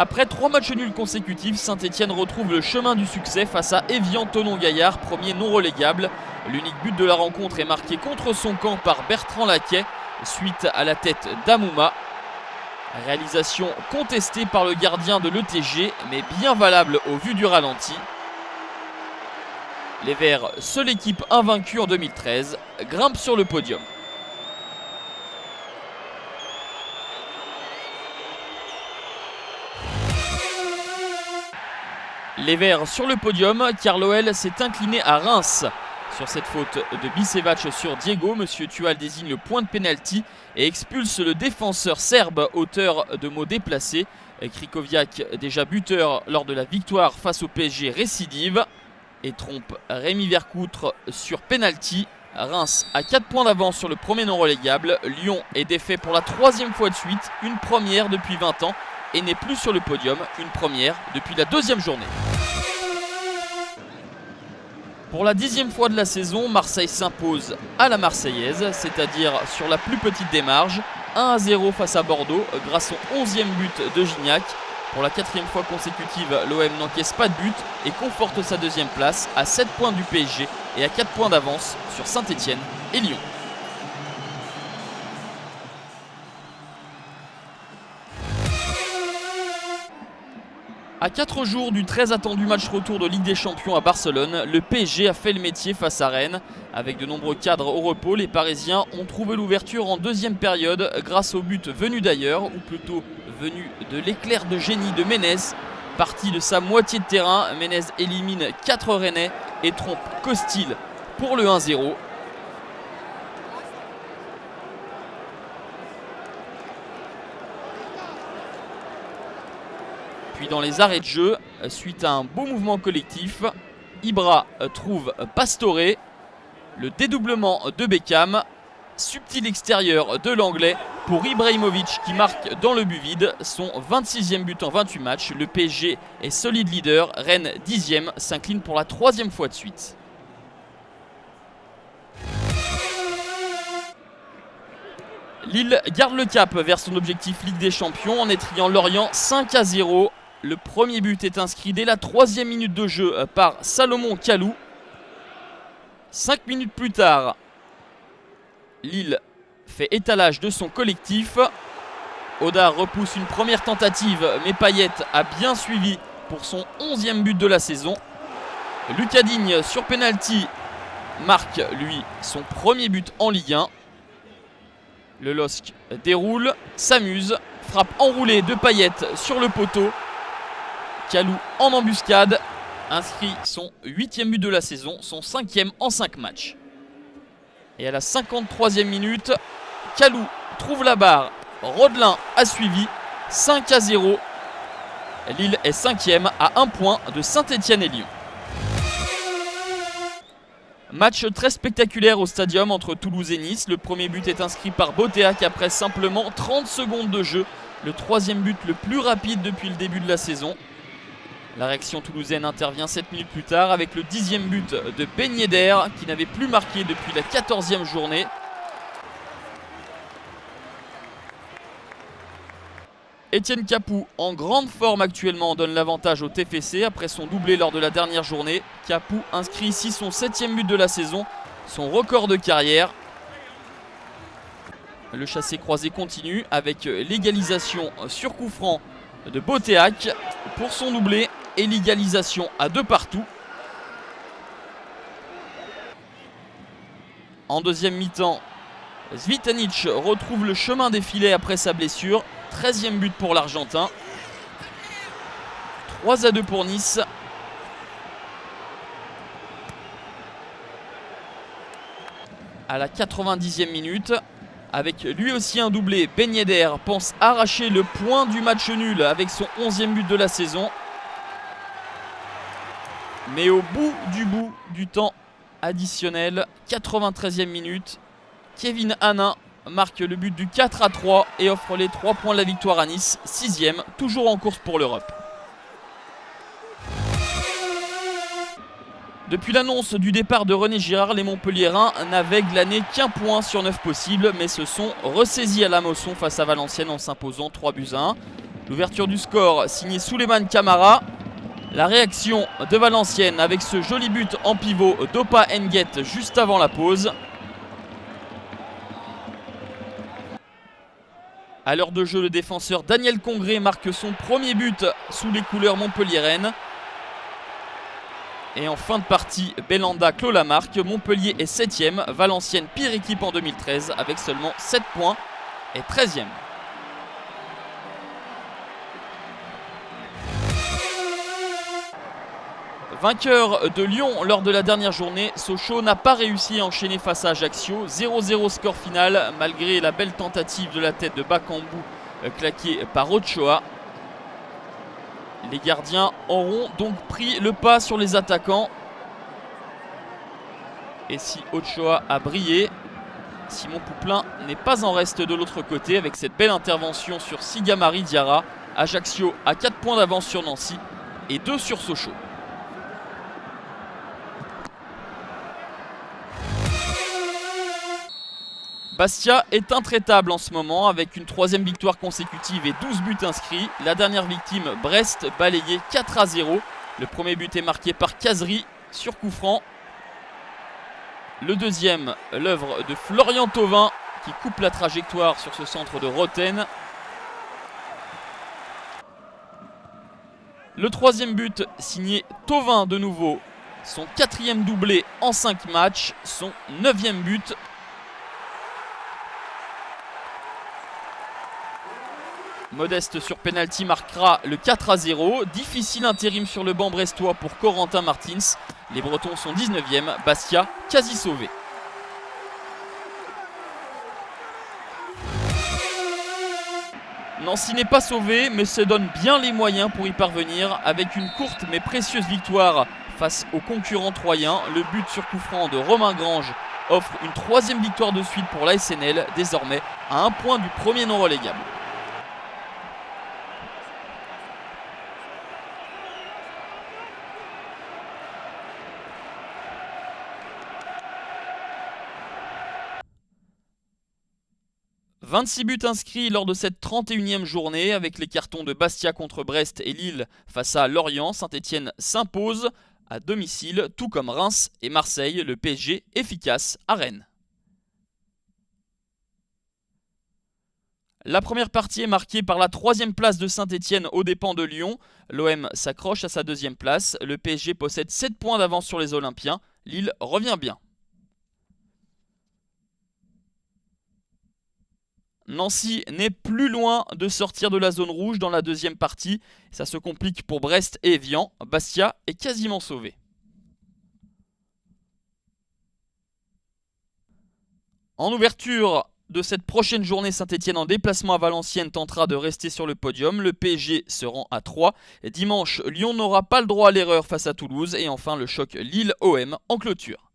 Après 3 matchs nuls consécutifs, Saint-Etienne retrouve le chemin du succès face à Évian-Thonon-Gaillard, premier non relégable. L'unique but de la rencontre est marqué contre son camp par Bertrand Laquet, suite à la tête d'Amouma. Réalisation contestée par le gardien de l'ETG, mais bien valable au vu du ralenti. Les Verts, seule équipe invaincue en 2013, grimpent sur le podium. Les Verts sur le podium car l'OL s'est incliné à Reims. Sur cette faute de Bisevac sur Diego, Monsieur Tual désigne le point de pénalty et expulse le défenseur serbe, auteur de mots déplacés. Krikoviak, déjà buteur lors de la victoire face au PSG, récidive et trompe Rémi Vercoutre sur pénalty. Reims a 4 points d'avance sur le premier non relégable. Lyon est défait pour la 3e fois de suite, une première depuis 20 ans, et n'est plus sur le podium, une première depuis la 2e journée. Pour la 10e fois de la saison, Marseille s'impose à la Marseillaise, c'est-à-dire sur la plus petite des marges, 1-0 face à Bordeaux grâce au 11e but de Gignac. Pour la 4e fois consécutive, l'OM n'encaisse pas de but et conforte sa 2e place à 7 points du PSG et à 4 points d'avance sur Saint-Etienne et Lyon. À 4 jours du très attendu match retour de Ligue des Champions à Barcelone, le PSG a fait le métier face à Rennes. Avec de nombreux cadres au repos, les Parisiens ont trouvé l'ouverture en 2e période grâce au but venu d'ailleurs, ou plutôt venu de l'éclair de génie de Menez. Parti de sa moitié de terrain, Menez élimine 4 Rennais et trompe Costil pour le 1-0. Puis dans les arrêts de jeu, suite à un beau mouvement collectif, Ibra trouve Pastore, le dédoublement de Beckham, subtil extérieur de l'Anglais pour Ibrahimovic qui marque dans le but vide son 26e but en 28 matchs. Le PSG est solide leader, Rennes 10e s'incline pour la 3e fois de suite. Lille garde le cap vers son objectif Ligue des Champions en étriant Lorient 5-0. Le premier but est inscrit dès la 3e minute de jeu par Salomon Kalou. 5 minutes plus tard, Lille fait étalage de son collectif. Oda repousse une première tentative, mais Payet a bien suivi pour son 11e but de la saison. Lucas Digne sur penalty marque lui son premier but en Ligue 1. Le LOSC déroule, s'amuse, frappe enroulée de Payet sur le poteau. Kalou en embuscade inscrit son 8e but de la saison, son 5e en 5 matchs. Et à la 53e minute, Kalou trouve la barre, Rodelin a suivi, 5-0. Lille est 5e à 1 point de Saint-Etienne et Lyon. Match très spectaculaire au stadium entre Toulouse et Nice. Le premier but est inscrit par Boteac après simplement 30 secondes de jeu. Le 3e but le plus rapide depuis le début de la saison. La réaction toulousaine intervient 7 minutes plus tard avec le 10e but de Ben Yedder qui n'avait plus marqué depuis la 14e journée. Etienne Capoue, en grande forme actuellement, donne l'avantage au TFC après son doublé lors de la dernière journée. Capoue inscrit ici son 7e but de la saison, son record de carrière. Le chassé-croisé continue avec l'égalisation sur coup franc de Boteac pour son doublé et l'égalisation à 2 partout. En deuxième mi-temps, Zvitanic retrouve le chemin des filets après sa blessure. 13e but pour l'Argentin. 3-2 pour Nice. À la 90e minute, avec lui aussi un doublé, Ben Yedder pense arracher le point du match nul avec son 11e but de la saison. Mais au bout du temps additionnel, 93e minute, Kevin Hanin marque le but du 4-3 et offre les 3 points de la victoire à Nice, 6e, toujours en course pour l'Europe. Depuis l'annonce du départ de René Girard, les Montpelliérains n'avaient glané qu'un point sur 9 possibles, mais se sont ressaisis à la Mosson face à Valenciennes en s'imposant 3-1. L'ouverture du score signée Souleymane Camara. La réaction de Valenciennes avec ce joli but en pivot d'Opa Nguet juste avant la pause. À l'heure de jeu, le défenseur Daniel Congré marque son premier but sous les couleurs montpelliéraines. Et en fin de partie, Belanda clôt la marque. Montpellier est 7ème, Valenciennes pire équipe en 2013 avec seulement 7 points et 13ème. Vainqueur de Lyon lors de la dernière journée, Sochaux n'a pas réussi à enchaîner face à Ajaccio. 0-0 score final malgré la belle tentative de la tête de Bakambu claquée par Ochoa. Les gardiens auront donc pris le pas sur les attaquants. Et si Ochoa a brillé, Simon Pouplin n'est pas en reste de l'autre côté avec cette belle intervention sur Sigamari Diarra. Ajaccio a 4 points d'avance sur Nancy et 2 sur Sochaux. Bastia est intraitable en ce moment avec une 3e victoire consécutive et 12 buts inscrits. La dernière victime, Brest, balayé 4-0. Le premier but est marqué par Kazri sur coup franc. Le deuxième, l'œuvre de Florian Thauvin qui coupe la trajectoire sur ce centre de Roten. Le troisième but signé Thauvin de nouveau. Son 4e doublé en 5 matchs, son 9e but. Modeste sur penalty marquera le 4-0. Difficile intérim sur le banc brestois pour Corentin Martins. Les Bretons sont 19e, Bastia quasi sauvé. Nancy n'est pas sauvé mais se donne bien les moyens pour y parvenir avec une courte mais précieuse victoire face aux concurrents troyens. Le but sur coup franc de Romain Grange offre une 3e victoire de suite pour la SNL, désormais à 1 point du premier non relégable. « 26 buts inscrits lors de cette 31e journée avec les cartons de Bastia contre Brest et Lille face à Lorient. Saint-Etienne s'impose à domicile, tout comme Reims et Marseille. Le PSG efficace à Rennes. La première partie est marquée par la 3e place de Saint-Etienne aux dépens de Lyon. L'OM s'accroche à sa 2e place. Le PSG possède 7 points d'avance sur les Olympiens. Lille revient bien. Nancy n'est plus loin de sortir de la zone rouge dans la 2e partie. Ça se complique pour Brest et Evian. Bastia est quasiment sauvé. En ouverture de cette prochaine journée, Saint-Etienne en déplacement à Valenciennes tentera de rester sur le podium. Le PSG se rend à 3. Et dimanche, Lyon n'aura pas le droit à l'erreur face à Toulouse. Et enfin, le choc Lille-OM en clôture.